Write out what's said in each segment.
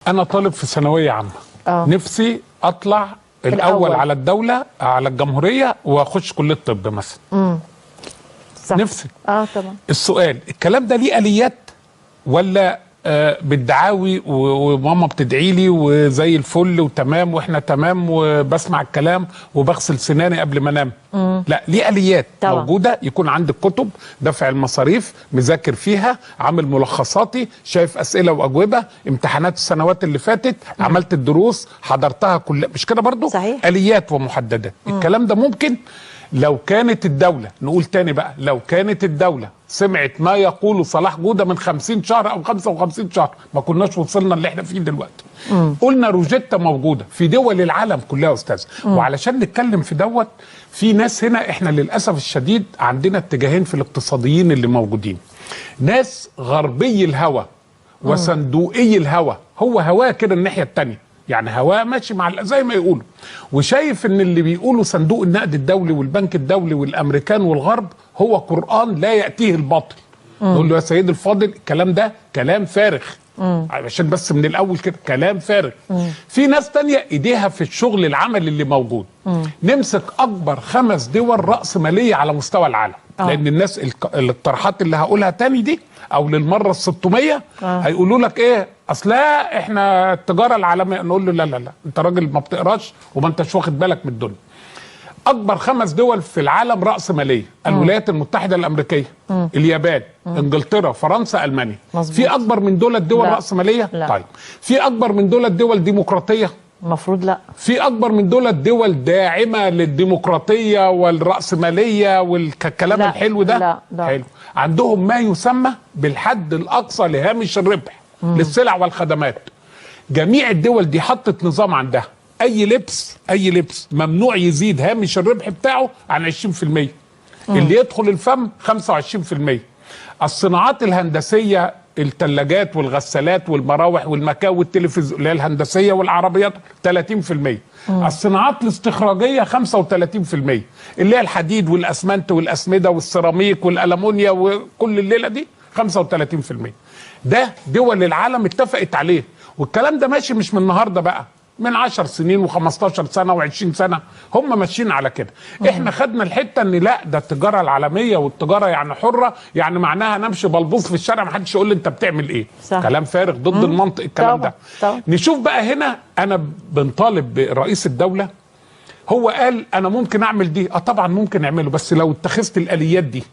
انا طالب في ثانويه عامه. نفسي اطلع الاول على الدوله، على الجمهوريه، واخش كليه طب مثلا. صح. نفسي. طبعا. السؤال، الكلام ده ليه اليات ولا بالدعاوي وماما بتدعي لي وزي الفل وتمام واحنا تمام وبسمع الكلام وبغسل سناني قبل ما انام؟ لا، ليه اليات طبعا. موجوده، يكون عندك كتب، دفع المصاريف، مذاكر فيها، عامل ملخصاتي، شايف اسئله واجوبه، امتحانات السنوات اللي فاتت، عملت الدروس، حضرتها كلها، مش كده برضو؟ صحيح. اليات ومحددات. الكلام ده ممكن لو كانت الدولة، نقول تاني بقى، لو كانت الدولة سمعت ما يقوله صلاح جودة من 50 شهر أو 55 شهر، ما كناش وصلنا اللي احنا فيه دلوقتي. قلنا روجيتا موجودة في دول العالم كلها يا أستاذ. وعلشان نتكلم في دوت، في ناس هنا، احنا للأسف الشديد عندنا اتجاهين في الاقتصاديين اللي موجودين. ناس غربي الهوى وصندوقي الهوى، هو هواه كده الناحية التانية، يعني هواه ماشي مع زي ما يقولوا، وشايف ان اللي بيقولوا صندوق النقد الدولي والبنك الدولي والامريكان والغرب هو قرآن لا يأتيه الباطل. نقول له يا سيد الفاضل، الكلام ده كلام فارغ، عشان بس من الاول كده كلام فارغ. في ناس تانية ايديها في الشغل العمل اللي موجود. نمسك اكبر 5 دول رأس مالية على مستوى العالم، لان الناس الاقتراحات اللي هقولها تاني دي او للمره ال600 هيقولوا لك ايه، اصل احنا التجاره العالميه. نقول له لا لا لا، انت راجل ما بتقراش وما انتش واخد بالك من الدنيا. اكبر 5 دول في العالم راس ماليه: الولايات المتحده الامريكيه، اليابان، انجلترا، فرنسا، المانيا. مزبوط. في اكبر من دول الدول راس ماليه؟ لا. طيب، في اكبر من دول الدول ديمقراطيه؟ المفروض لا. في اكبر من دول الدول داعمه للديمقراطيه والراسماليه والكلام الحلو ده؟ لا. حلو. عندهم ما يسمى بالحد الاقصى لهامش الربح للسلع والخدمات. جميع الدول دي حطت نظام عندها، اي لبس ممنوع يزيد هامش الربح بتاعه عن 20%. اللي يدخل الفم 25%. الصناعات الهندسيه، الثلاجات والغسالات والمراوح والمكاوي والتلفزيون اللي هي الهندسيه والعربيات 30%. الصناعات الاستخراجيه 35%، اللي هي الحديد والاسمنت والاسمده والسيراميك والالمونيا وكل الليله دي 35%. ده دول العالم اتفقت عليه، والكلام ده ماشي مش من النهارده بقى، من 10 سنين و15 سنه و20 سنه هم ماشيين على كده. احنا خدنا الحته ان لا، ده التجاره العالميه والتجاره يعني حره، يعني معناها نمشي بلبوص في الشارع ما حدش يقول لي انت بتعمل ايه. صح. كلام فارغ ضد المنطق الكلام ده. نشوف بقى هنا، انا بنطالب برئيس الدوله، هو قال انا ممكن اعمل دي. طبعا ممكن اعمله، بس لو اتخذت الاليات دي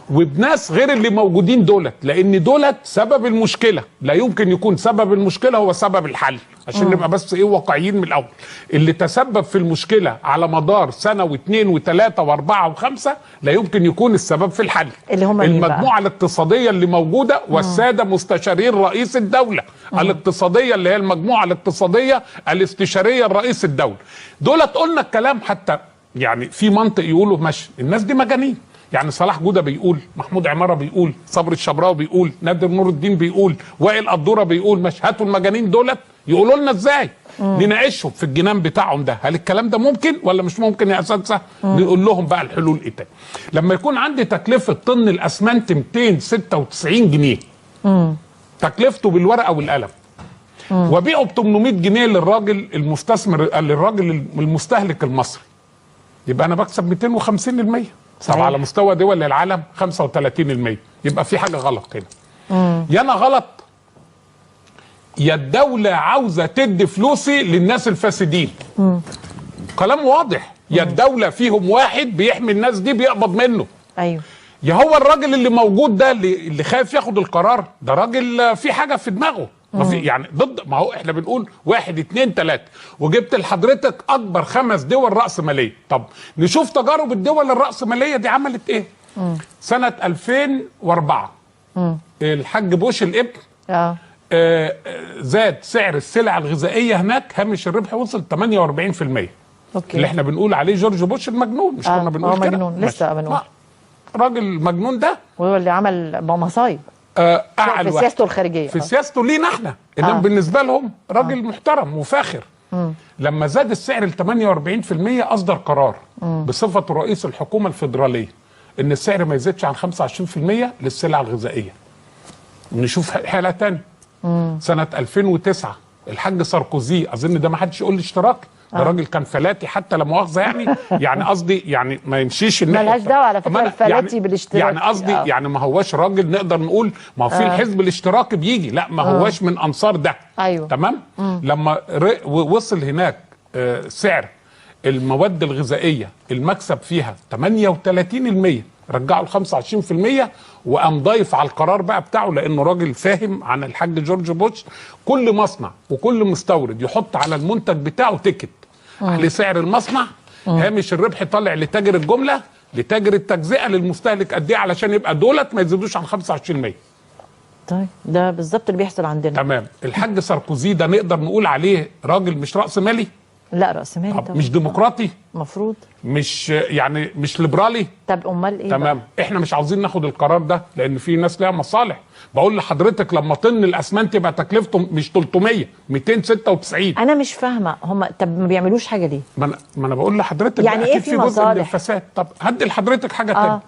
وبناس غير اللي موجودين دولت، لان دولت سبب المشكله، لا يمكن يكون سبب المشكله هو سبب الحل، عشان نبقى بس واقعيين من الاول. اللي تسبب في المشكله على مدار سنه واثنين وثلاثه واربعه وخمسه لا يمكن يكون السبب في الحل. اللي هم المجموعه الاقتصاديه اللي موجوده والساده مستشارين رئيس الدوله الاقتصاديه، اللي هي المجموعه الاقتصاديه الاستشاريه لرئيس الدوله. دولت قلنا الكلام، حتى يعني في منطق يقولوا ماشي، الناس دي مجانين. يعني صلاح جودة بيقول، محمود عمارة بيقول، صبري الشبراوي بيقول، نادر نور الدين بيقول، وائل قدورة بيقول، مش هاتوا المجانين دولت يقولوا لنا ازاي نناقشهم في الجنان بتاعهم ده، هل الكلام ده ممكن ولا مش ممكن يا اساتذه؟ نقول لهم بقى الحلول ايه تاني. لما يكون عندي تكلفه طن الاسمنت 296 جنيه تكلفته بالورقه والقلم، وبيعه ب 800 جنيه للراجل المستثمر، للراجل المستهلك المصري، يبقى انا بكسب 250%. طب على مستوى دول العالم 35%. يبقى في حاجه غلط هنا. يا انا غلط، يا الدوله عاوزه تدي فلوسي للناس الفاسدين. كلام واضح. يا الدوله فيهم واحد بيحمي الناس دي بيقبض منه. ايوه. يا هو الراجل اللي موجود ده اللي خايف ياخد القرار ده راجل في حاجه في دماغه. ما في يعني ضد، ما هو احنا بنقول 1 2 3 وجبت لحضرتك اكبر 5 دول راس ماليه. طب نشوف تجارب الدول الراس ماليه دي عملت ايه. سنه 2004 الحاج بوش الابن زاد سعر السلع الغذائيه هناك، هامش الربح وصل 48%. اوكي. اللي احنا بنقول عليه جورج بوش المجنون، مش كنا بنقول كده؟ مجنون لسه بنقول راجل مجنون ده، وهو اللي عمل مصايب في سياسته الخارجيه، في سياسته لينا احنا، انما بالنسبه لهم راجل محترم وفاخر. لما زاد السعر ل 48% اصدر قرار بصفته رئيس الحكومه الفيدراليه ان السعر ما يزيدش عن 25% للسلع الغذائيه. نشوف حاله ثانيه. سنه 2009 الحاج ساركوزي اظن ده ما حدش يقول لي اشتراكي، ده راجل كان فلاتي حتى لا مؤاخذه يعني يعني قصدي يعني ما يمشيش الناحيه ملهاش دعوه على فكره الفلاتي يعني بالاشتراك، يعني قصدي يعني ما هوش راجل نقدر نقول ما هو في الحزب الاشتراكي بيجي، لا ما هوش من انصار ده. ايوه تمام. لما وصل هناك سعر المواد الغذائيه المكسب فيها 38%، رجعوا ل 25% وقام ضايف على القرار بقى بتاعه لانه راجل فاهم عن الحاج جورج بوش. كل مصنع وكل مستورد يحط على المنتج بتاعه تيكت لسعر المصنع، هامش الربح طالع لتاجر الجمله، لتاجر التجزئه، للمستهلك قد ايه، علشان يبقى دولت ما يزيدوش عن 25%. طيب ده بالظبط اللي بيحصل عندنا. تمام. الحاج ساركوزي ده نقدر نقول عليه راجل مش راس مالي؟ لا راس مالي طبعا. مش ديمقراطي؟ المفروض مش يعني مش ليبرالي؟ طب امال ايه؟ تمام بقى؟ احنا مش عاوزين ناخد القرار ده لان في ناس ليها مصالح. بقول لحضرتك لما طن الاسمنت يبقى تكلفته مش 300 296. انا مش فاهمه هم طب ما بيعملوش حاجه ليه؟ ما انا بقول لحضرتك يعني ايه في جزء من مصالح؟ الفساد. طب هدي لحضرتك حاجه تانية.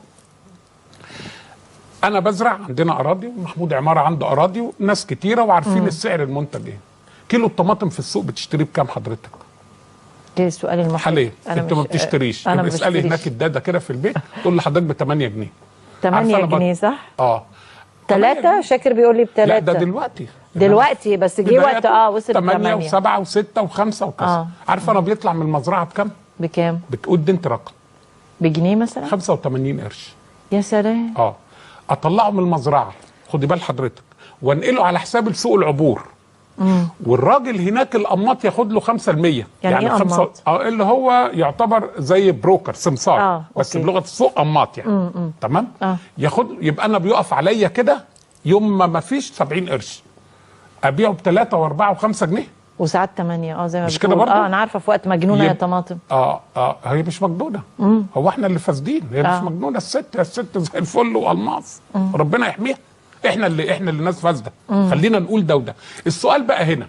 انا بزرع، عندنا اراضي ومحمود عماره عنده اراضي وناس كتيره وعارفين السعر المنتج ايه. كيلو الطماطم في السوق بتشتريه بكام حضرتك؟ ده السؤال المحرج. حاليا انت ما بتشتريش. انا اسالي هناك الداده كده في البيت تقول لحضرتك ب 8 جنيه. 8 جنيه صح؟ 3 شاكر بيقول لي ب3. لا ده دلوقتي بس جه وقت وصل 8 و7 و6 و5 وكذا. عارفه انا بيطلع من المزرعه بكام؟ بكام؟ بتقول انت رقم بجنيه مثلا 85 قرش. يا سلام. اطلعه من المزرعه، خدي بال حضرتك، وانقله على حساب السوق العبور. والراجل هناك القماط ياخد له 5%. يعني ايه قماط؟ اللي هو يعتبر زي بروكر سمسار بس بلغه السوق قماط يعني. تمام. ياخد، يبقى انا بيقف عليا كده يوم ما فيش 70 قرش ابيعه ب3 و4 و5 جنيه وساعات 8 زي ما مش كده برضه؟ انا عارفه في وقت مجنونه يا طماطم. هي مش مجنونه. هو احنا اللي فاسدين، هي مش مجنونه. الست زي الفل والماس، ربنا يحميها. احنا اللي ناس فاسده. خلينا نقول ده وده. السؤال بقى هنا،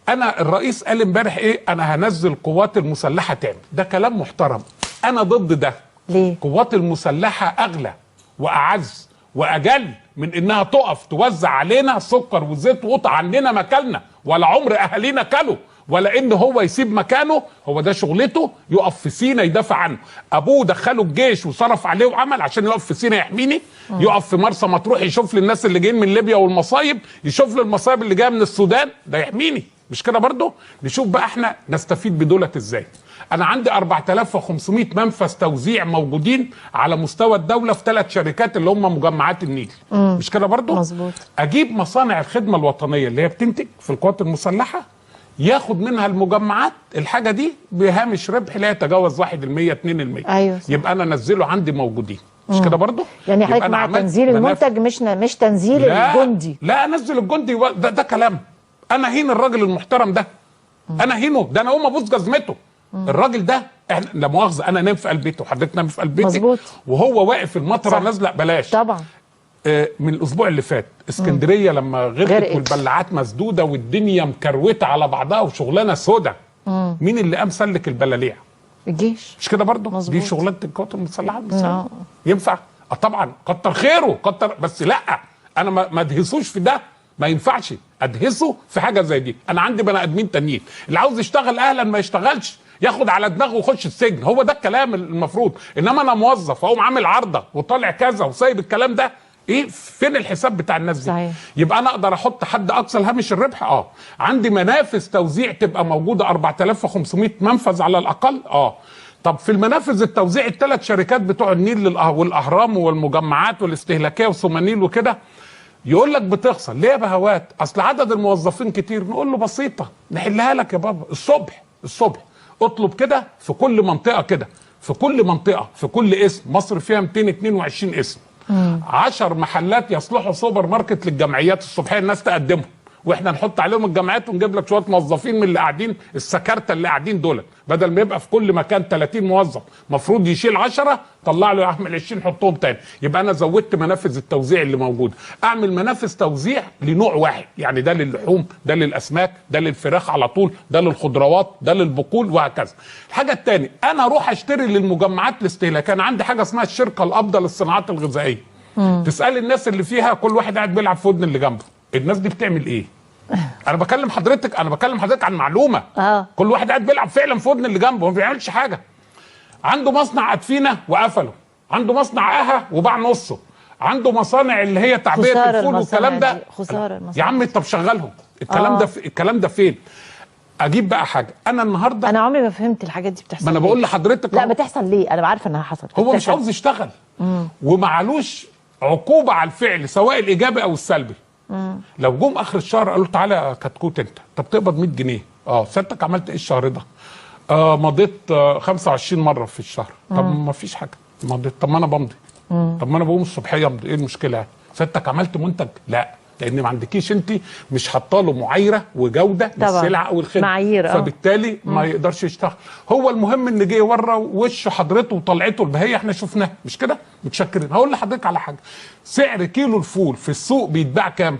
انا الرئيس قال امبارح ايه؟ انا هنزل قوات المسلحه تاني. ده كلام محترم، انا ضد ده. ليه؟ قوات المسلحه اغلى واعز واجل من انها تقف توزع علينا سكر وزيت وقطع عننا مكاننا، ولا عمر اهالينا كلوا، ولا ان هو يسيب مكانه. هو ده شغلته، يقف في سينا يدافع عنه. ابوه دخله الجيش وصرف عليه وعمل عشان يقف في سينا يحميني. يقف في مرسى مطروح يشوف للناس اللي جايين من ليبيا والمصايب، يشوف للمصايب اللي جايه من السودان، ده يحميني. مش كده برضه؟ نشوف بقى احنا نستفيد بدولة ازاي. انا عندي 4500 منفذ توزيع موجودين على مستوى الدولة في 3 شركات اللي هم مجمعات النيل. مش كده برضه؟ مظبوط. اجيب مصانع الخدمة الوطنية اللي هي بتنتج في القوات المسلحة، ياخد منها المجمعات الحاجة دي بهامش ربح لا يتجاوز 1% 2%. ايوه. يبقى انا انزله عندي موجودين. مش كده برضه؟ يعني حضرتك مع تنزيل المنتج مش تنزيل الجندي. لا انزل الجندي ده كلام. انا هين الراجل المحترم ده. انا هينه ده، انا اقوم ابوس جزمته. الراجل ده احنا لا مؤاخذه انا نام في قلب بيته وحضرتك نام في قلب بيتك. مظبوط. وهو واقف المطره نازله بلاش. طبعا. من الاسبوع اللي فات اسكندريه لما غرقت والبلاعات مسدوده والدنيا مكروته على بعضها وشغلانه سودا. مين اللي قام سلك البلاليع؟ الجيش. مش كده برضه؟ دي شغلانه القوات المسلحه. ينفع؟ طبعا كتر خيره بس لا انا ما ادهسوش في ده. ما ينفعش ادهسه في حاجه زي دي. انا عندي بني ادمين تانيين، اللي عاوز يشتغل اهلا ما يشتغلش، ياخد على دماغه ويخش السجن. هو ده الكلام المفروض. انما انا موظف اقوم عامل عارضه وطالع كذا وسايب الكلام ده، ايه فين الحساب بتاع الناس دي؟ صحيح. يبقى انا اقدر احط حد اقصى لهامش الربح. عندي منافذ توزيع تبقى موجوده 4500 منفذ على الاقل. طب في المنافذ التوزيع ال3 شركات بتوع النيل والاهرام والمجمعات والاستهلاكيه وسومانيل وكده، يقول لك بتخسر ليه يا بهوات؟ اصل عدد الموظفين كتير. نقول له بسيطه نحلها لك يا بابا. الصبح اطلب كده في كل منطقه كده، في كل منطقه، في كل اسم. مصر فيها 222 اسم. 10 محلات يصلحوا سوبر ماركت للجمعيات الصبحيه، الناس تقدمهم واحنا نحط عليهم الجمعيات ونجيب لك شويه موظفين من اللي قاعدين السكرته اللي قاعدين دول، بدل ما يبقى في كل مكان 30 موظف مفروض يشيل 10 طلع له يعمل 20 حطهم تاني. يبقى انا زودت منافذ التوزيع اللي موجوده. اعمل منافذ توزيع لنوع واحد، يعني ده للحوم، ده للاسماك، ده للفراخ على طول، ده للخضروات، ده للبقول وهكذا. الحاجه الثانيه انا اروح اشتري للمجمعات الاستهلاكيه. انا عندي حاجه اسمها الشركه الافضل للصناعات الغذائيه. تسال الناس اللي فيها كل واحد قاعد بيلعب في ودن اللي جنبه. الناس دي بتعمل ايه؟ انا بكلم حضرتك عن معلومه. كل واحد قاعد بيلعب فعلا في ودن اللي جنبه وما بيعملش حاجه. عنده مصنع ادفينه وقفله، عنده مصنع قهوه وباع نصه، عنده مصانع اللي هي تعبئه الفول والكلام ده. خساره يا عم طب شغلهم. الكلام ده فين؟ اجيب بقى حاجه. انا النهارده انا عمري ما فهمت الحاجات دي بتحصل. ما انا بقول لحضرتك لا بتحصل ليه؟ انا عارفه انها حصلت. هو مش عاوز يشتغل ومعلوش عقوبه على الفعل سواء الايجابي او السلبي. لو جم اخر الشهر قالوا تعالى يا كتكوت انت بتقبض 100 جنيه. سيادتك عملت ايه الشهر ده؟ مضيت 25 مره في الشهر. طب ما فيش حاجه مضيت. طب ما انا بمضي. طب ما انا بقوم الصبحيه امضي. ايه المشكله؟ سيادتك عملت منتج؟ لا، لان ما عندكيش انت مش حاطه له معايره وجوده للسلعه او الخدمه، معايير فبالتالي ما يقدرش يشتغل. هو المهم ان جه يورى وش حضرته وطلعته البهيه احنا شفناها، مش كده؟ متشكرين. هقول لحضرتك على حاجه. سعر كيلو الفول في السوق بيتباع كام؟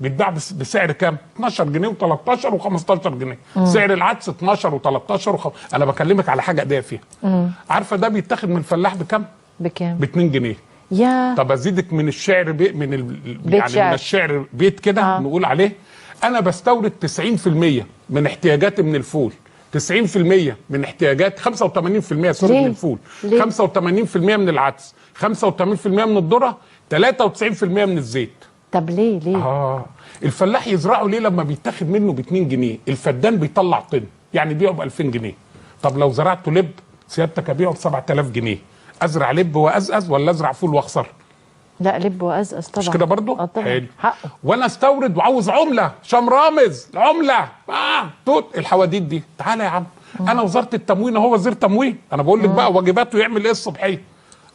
بيتباع بسعر كام؟ 12 جنيه و13 و15 جنيه. سعر العدس 12 و13 انا بكلمك على حاجه اديه فيها. عارفه ده بيتاخد من الفلاح بكام؟ بكام؟ ب 2 جنيه. يا طب ازيدك من الشعر يعني من الشعر بيت كده نقول عليه. انا بستورد 90% من احتياجاتي من الفول، 90% من احتياجات 85% سوري من الفول، 85% من العدس، 85% من الذره، 93% من الزيت. طب ليه؟ الفلاح يزرعه ليه لما بيتاخد منه ب 2 جنيه؟ الفدان بيطلع طن يعني بيعه ب 2000 جنيه. طب لو زرعته لب سيادتك ابيعه ب 7000 جنيه. ازرع لب وازقز ولا ازرع فول واخسر؟ لا لب وازقز طبعا. مش كده برضه؟ طبعا حقه. وانا استورد وعاوز عمله شمرامز عمله توت الحواديت دي. تعالى يا عم انا وزاره التموين اهو وزير تموين. انا بقول لك بقى واجباته يعمل ايه الصبحيه.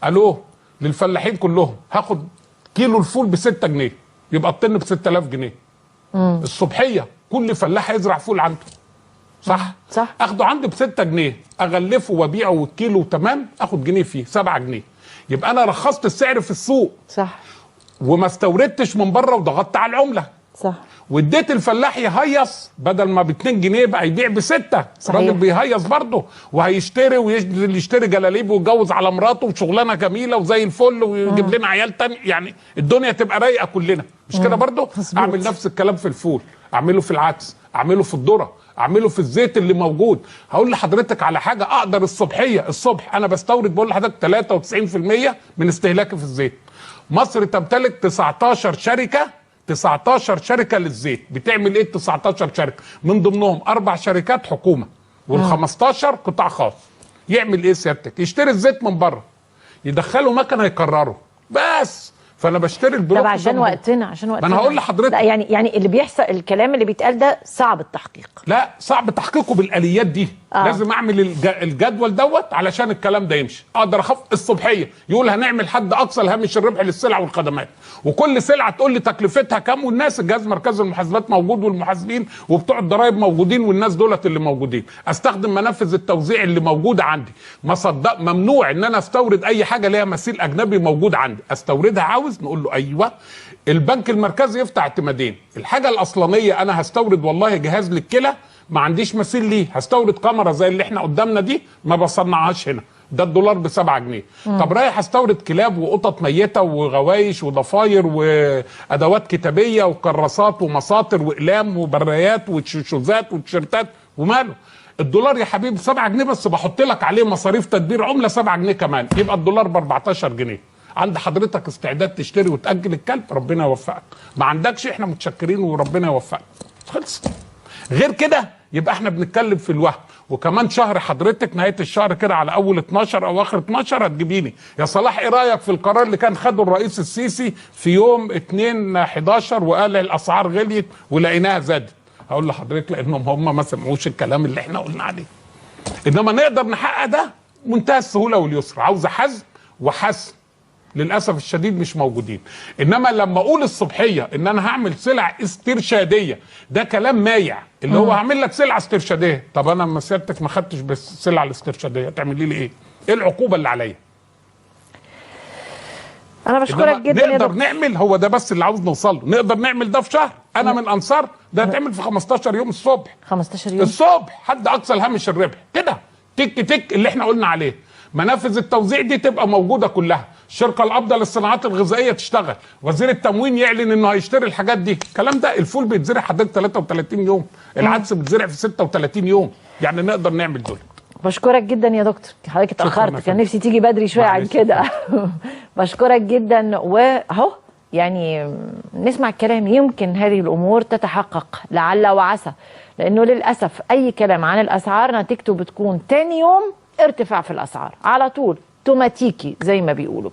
الو للفلاحين كلهم هاخد كيلو الفول ب 6 جنيه يبقى الطن ب 6000 جنيه. الصبحيه كل فلاح يزرع فول عنده. صح؟ اخده عندي ب 6 جنيه اغلفه وابيعه والكيلو تمام اخد جنيه فيه 7 جنيه. يبقى انا رخصت السعر في السوق. صح. وما استوردتش من بره وضغطت على العمله. صح. واديت الفلاح يهيص بدل ما ب 2 جنيه بقى يبيع ب 6. الراجل بيهيص برضه وهيشتري ويشتري جلاليب ويتجوز على مراته وشغلانه جميله وزي الفل ويجيب لنا عيال تاني. يعني الدنيا تبقى رايقه كلنا مش كده برضه؟ اعمل نفس الكلام في الفول، اعمله في العدس، اعمله في الذره، اعمله في الزيت اللي موجود. هقول لحضرتك على حاجه. اقدر الصبح انا بستورد بقول لحضرتك 93% من استهلاكي في الزيت. مصر تمتلك 19 شركه للزيت. بتعمل ايه 19 شركه؟ من ضمنهم 4 شركات حكومه وال15 قطاع خاص. يعمل ايه سيادتك؟ يشتري الزيت من بره يدخله مكنه يكرره بس. فانا بشتري البلوك. طب عشان وقتنا ما انا هقول لحضرتك. لا يعني اللي بيحصل الكلام اللي بيتقال ده صعب التحقيق. لا صعب تحقيقه بالاليات دي. لازم اعمل الجدول دوت علشان الكلام ده يمشي. اقدر اخفض الصبحيه يقول هنعمل حد اقصى لهامش الربح للسلع والخدمات وكل سلعه تقول لي تكلفتها كام والناس الجهاز مركزي المحاسبات موجود والمحاسبين وبتوع الضرايب موجودين والناس دولت اللي موجودين. استخدم منافذ التوزيع اللي موجوده عندي. ممنوع ان انا استورد اي حاجه ليها مثيل اجنبي موجود عندي. استوردها عاوز نقول له ايوه. البنك المركزي يفتح اعتمادين. الحاجه الاصلانيه انا هستورد والله جهاز للكلى ما عنديش مثيل ليه. هستورد كاميرا زي اللي احنا قدامنا دي ما بصنعهاش هنا. ده الدولار ب7 جنيه. طب رايح استورد كلاب وقطط ميته وغوايش وضفاير وادوات كتابيه وكراسات ومساطر واقلام وبرايات وشوزات وتيشيرتات وماله. الدولار يا حبيبي 7 جنيه بس بحط لك عليه مصاريف تدبير عمله 7 جنيه كمان يبقى الدولار ب 14 جنيه. عند حضرتك استعداد تشتري وتأجل الكلب ربنا يوفقك. ما عندكش احنا متشكرين وربنا يوفقك. خلص. غير كده يبقى احنا بنتكلم في الوهم. وكمان شهر حضرتك نهايه الشهر كده على اول 12 او اخر 12 هتجيبيني يا صلاح ايه رايك في القرار اللي كان خده الرئيس السيسي في يوم 2/11 وقال الاسعار غليت ولقيناها زادت. هقول لحضرتك لانهم هم ما سمعوش الكلام اللي احنا قلنا عليه. انما نقدر نحقق ده منتهى السهوله واليسر. عاوزه حزم وحسم. للاسف الشديد مش موجودين. انما لما اقول الصبحيه ان انا هعمل سلع استرشاديه ده كلام مايع. اللي هو هعمل لك سلعه استرشاديه. طب انا لما سيادتك ما خدتش بالسلعه الاسترشاديه تعملي لي ايه؟ ايه العقوبه اللي عليا؟ انا بشكرك جدا. نقدر نعمل هو ده بس اللي عاوز نوصل له. نقدر نعمل ده في شهر. انا من انصار ده هتعمل في 15 يوم الصبح. 15 يوم الصبح حد اقصى الهامش الربح كده تك تك اللي احنا قلنا عليه. منافذ التوزيع دي تبقى موجوده كلها. الشركه القابضه للصناعات الغذائيه تشتغل، وزير التموين يعلن انه هيشتري الحاجات دي. الكلام ده الفول بيتزرع حضرتك 33 يوم، العدس بيتزرع في 36 يوم، يعني نقدر نعمل دول. بشكرك جدا يا دكتور، حضرتك اتاخرت، كان نفسي تيجي بدري شويه عن كده. بشكرك جدا، واهو يعني نسمع الكلام، يمكن هذه الامور تتحقق لعل وعسى، لانه للاسف اي كلام عن الاسعار نتيجته بتكون تاني يوم ارتفاع في الاسعار على طول، اوتوماتيكي زي ما بيقولوا.